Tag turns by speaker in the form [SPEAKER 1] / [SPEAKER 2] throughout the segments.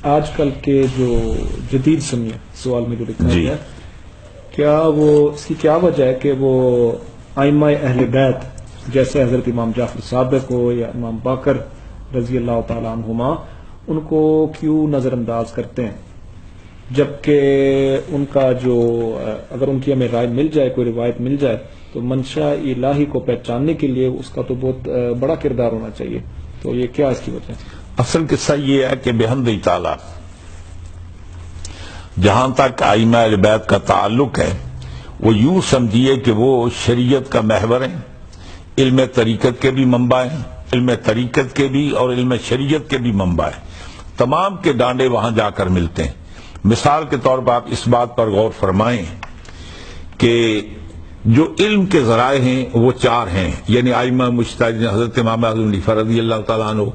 [SPEAKER 1] آج کل کے جو جدید سنی سوال میں جو لکھا گیا کیا وہ اس کی کیا وجہ ہے کہ وہ ائمہ اہل بیت جیسے حضرت امام جعفر صادق ہو یا امام باقر رضی اللہ تعالیٰ عنہما ان کو کیوں نظر انداز کرتے ہیں، جبکہ ان کا جو اگر ان کی ہمیں رائے مل جائے، کوئی روایت مل جائے تو منشا الہی کو پہچاننے کے لیے اس کا تو بہت بڑا کردار ہونا چاہیے، تو یہ کیا اس کی وجہ ہے؟
[SPEAKER 2] اصل قصہ یہ ہے کہ بحمد تعالیٰ جہاں تک ائمہ اہل بیت کا تعلق ہے وہ یوں سمجھیے کہ وہ شریعت کا محور ہیں، علم طریقت کے بھی منبع ہیں، علم طریقت کے بھی اور علم شریعت کے بھی منبع ہیں، تمام کے ڈانڈے وہاں جا کر ملتے ہیں۔ مثال کے طور پر آپ اس بات پر غور فرمائیں کہ جو علم کے ذرائع ہیں وہ چار ہیں، یعنی ائمہ مجتہدین حضرت امام اعظم حنیفہ رضی اللہ تعالیٰ عنہ،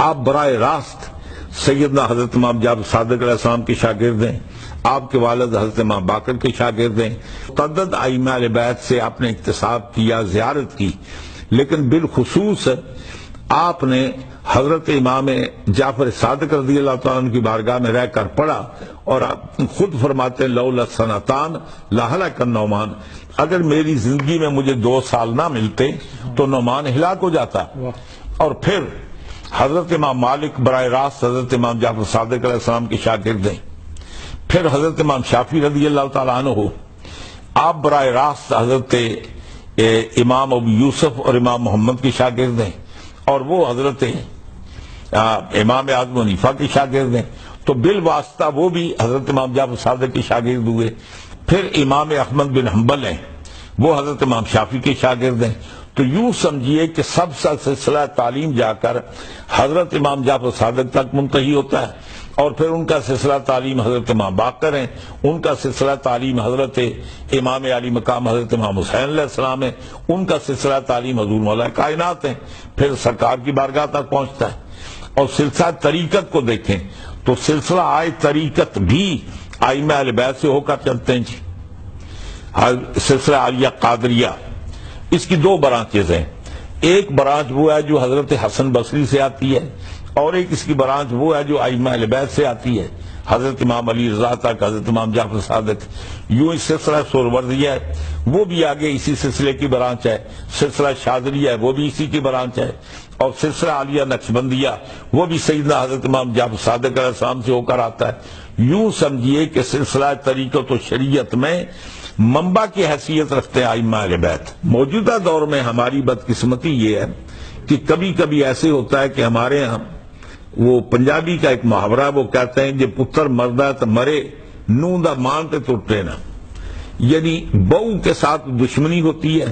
[SPEAKER 2] آپ براہ راست سیدنا حضرت امام جعفر صادق علیہ السلام کے شاگرد ہیں، آپ کے والد حضرت امام باقر کے شاگرد ہیں، متعدد ائمہ اہل بیت سے آپ نے اکتساب کیا، زیارت کی، لیکن بالخصوص آپ نے حضرت امام جعفر صادق رضی اللہ تعالیٰ عنہ کی بارگاہ میں رہ کر پڑھا، اور آپ خود فرماتے ہیں لولا سنتان لہلک النعمان، اگر میری زندگی میں مجھے 2 سال نہ ملتے تو نعمان ہلاک ہو جاتا۔ اور پھر حضرت امام مالک براہ راست حضرت امام جعفر صادق علیہ السلام کے شاگرد ہیں، پھر حضرت امام شافعی رضی اللہ تعالیٰ عنہ، آپ براہ راست حضرت امام ابو یوسف اور امام محمد کے شاگرد ہیں، اور وہ حضرت امام اعظم حنیفہ کے شاگرد ہیں، تو بالواسطہ وہ بھی حضرت امام جعفر صادق کے شاگرد ہوئے۔ پھر امام احمد بن حنبل ہیں، وہ حضرت امام شافعی کے شاگرد ہیں، تو یوں سمجھیے کہ سب سے سلسلہ تعلیم جا کر حضرت امام جعفر صادق تک منتہی ہوتا ہے، اور پھر ان کا سلسلہ تعلیم حضرت امام باقر ہیں، ان کا سلسلہ تعلیم حضرت امام علی مقام حضرت امام حسین علیہ السلام ہے، ان کا سلسلہ تعلیم حضور مولا کائنات ہیں، پھر سرکار کی بارگاہ تک پہنچتا ہے۔ اور سلسلہ طریقت کو دیکھیں تو سلسلہ آئے طریقت بھی ائمہ اہل بیت سے ہو کر چلتے ہیں جی۔ سلسلہ عالیہ قادریہ، اس کی 2 برانچز ہیں، ایک برانچ وہ ہے جو حضرت حسن بصری سے آتی ہے، اور ایک اس کی برانچ وہ ہے جو ائمہ اہل بیت سے آتی ہے، حضرت امام علی رضا تک، حضرت امام جعفر صادق، یوں اس سلسلہ سہروردیہ ہے وہ بھی آگے اسی سلسلے کی برانچ ہے، سلسلہ شاذلیہ ہے وہ بھی اسی کی برانچ ہے، اور سلسلہ عالیہ نقشبندیہ وہ بھی سیدنا حضرت امام جعفر صادق علیہ السلام سے ہو کر آتا ہے۔ یوں سمجھیے کہ سلسلہ طریقت و شریعت میں منبع کی حیثیت رکھتے ہیں ائمہ اہل بیت۔ موجودہ دور میں ہماری بدقسمتی یہ ہے کہ کبھی کبھی ایسے ہوتا ہے کہ ہمارے ہاں وہ پنجابی کا ایک محاورہ وہ کہتے ہیں کہ پتر مردہ تو مرے نوں دا مان تے ٹوٹے نہ، یعنی بہو کے ساتھ دشمنی ہوتی ہے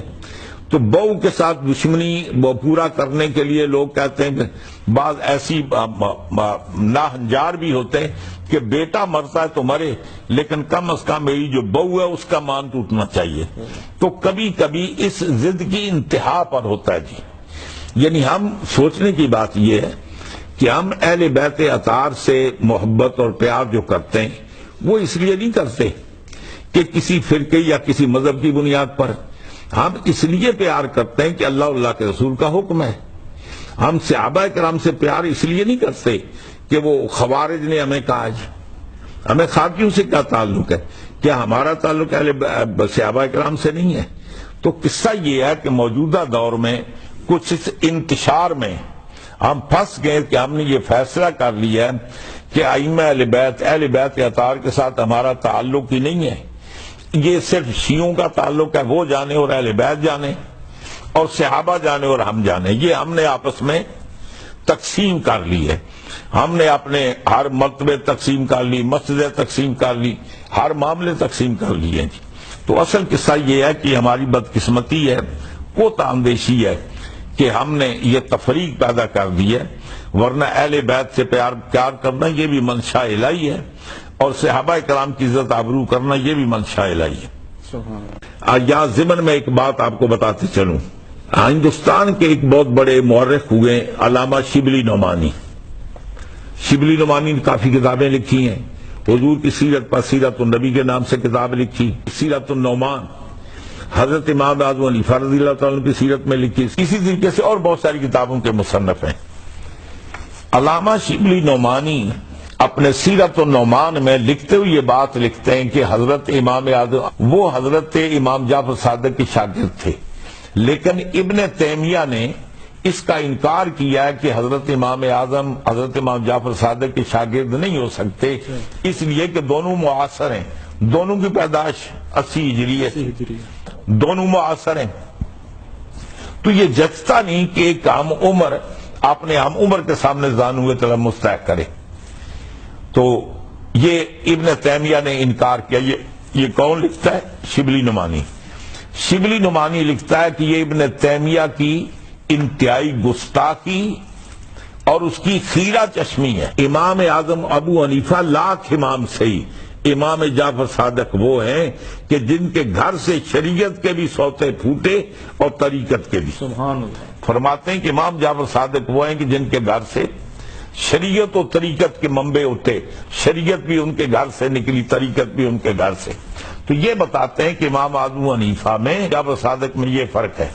[SPEAKER 2] تو بہو کے ساتھ دشمنی وہ پورا کرنے کے لیے لوگ کہتے ہیں کہ بعض ایسی ناہنجار بھی ہوتے ہیں کہ بیٹا مرتا ہے تو مرے لیکن کم از کم میری جو بہو ہے اس کا مان ٹوٹنا چاہیے، تو کبھی کبھی اس ضد کی انتہا پر ہوتا ہے جی۔ یعنی ہم سوچنے کی بات یہ ہے کہ ہم اہل بیت اطہار سے محبت اور پیار جو کرتے ہیں وہ اس لیے نہیں کرتے کہ کسی فرقے یا کسی مذہب کی بنیاد پر، ہم اس لیے پیار کرتے ہیں کہ اللہ اور اللہ کے رسول کا حکم ہے۔ ہم صحابہ کرام سے پیار اس لیے نہیں کرتے کہ وہ خوارج نے ہمیں کہا ہے، ہمیں خارجیوں سے کیا تعلق ہے، کیا ہمارا تعلق اہل صحابہ کرام سے نہیں ہے؟ تو قصہ یہ ہے کہ موجودہ دور میں کچھ اس انتشار میں ہم پھنس گئے کہ ہم نے یہ فیصلہ کر لیا ہے کہ ائمہ اہل بیت اطہار کے ساتھ ہمارا تعلق ہی نہیں ہے، یہ صرف شیعوں کا تعلق ہے، وہ جانے اور اہل بیت جانے اور صحابہ جانے اور ہم جانے، یہ ہم نے آپس میں تقسیم کر لی ہے، ہم نے اپنے ہر مرتبے تقسیم کر لی، مسجدیں تقسیم کر لی، ہر معاملے تقسیم کر لیے جی۔ تو اصل قصہ یہ ہے کہ ہماری بدقسمتی ہے، کوتاہ اندیشی ہے کہ ہم نے یہ تفریق پیدا کر دی ہے، ورنہ اہل بیت سے پیار کرنا یہ بھی منشا الہی ہے، اور صحابہ کرام کی عزت آبرو کرنا یہ بھی منشا الہی ہے۔ آج یہاں ضمن میں ایک بات آپ کو بتاتے چلوں، ہندوستان کے ایک بہت بڑے مورخ ہوئے علامہ شبلی نعمانی۔ شبلی نعمانی نے کافی کتابیں لکھی ہیں، حضور کی سیرت پر سیرت النبی کے نام سے کتاب لکھی، سیرت النعمان، حضرت امام اعظم حنیفہ رضی اللہ تعالیٰ کی سیرت میں لکھی، اسی طریقے سے اور بہت ساری کتابوں کے مصنف ہیں۔ علامہ شبلی نعمانی اپنے سیرت النعمان میں لکھتے ہوئے یہ بات لکھتے ہیں کہ حضرت امام اعظم وہ حضرت امام جعفر صادق کے شاگرد تھے، لیکن ابن تیمیہ نے اس کا انکار کیا ہے کہ حضرت امام اعظم حضرت امام جعفر صادق کے شاگرد نہیں ہو سکتے، اس لیے کہ دونوں معاصر ہیں، دونوں کی پیدائش 80 ہجری ہے، دونوں معاصر ہیں۔ تو یہ جچتا نہیں کہ ایک ہم عمر اپنے ہم عمر کے سامنے زانوئے طلب مستحق کرے۔ تو یہ ابن تیمیہ نے انکار کیا۔ یہ کون لکھتا ہے؟ شبلی نعمانی۔ شبلی نعمانی لکھتا ہے کہ یہ ابن تیمیہ کی انتہائی گستاخی اور اس کی خیرہ چشمی ہے۔ امام اعظم ابو حنیفہ لاکھ امام سے ہی امام جعفر صادق وہ ہیں کہ جن کے گھر سے شریعت کے بھی سوتے پھوٹے اور طریقت کے بھی۔
[SPEAKER 1] سبحان اللہ۔
[SPEAKER 2] فرماتے ہیں کہ امام جعفر صادق وہ ہیں کہ جن کے گھر سے شریعت و طریقت کے منبع اٹھے، شریعت بھی ان کے گھر سے نکلی، طریقت بھی ان کے گھر سے۔ تو یہ بتاتے ہیں کہ امام ابو حنیفہ میں جعفر صادق میں یہ فرق ہے۔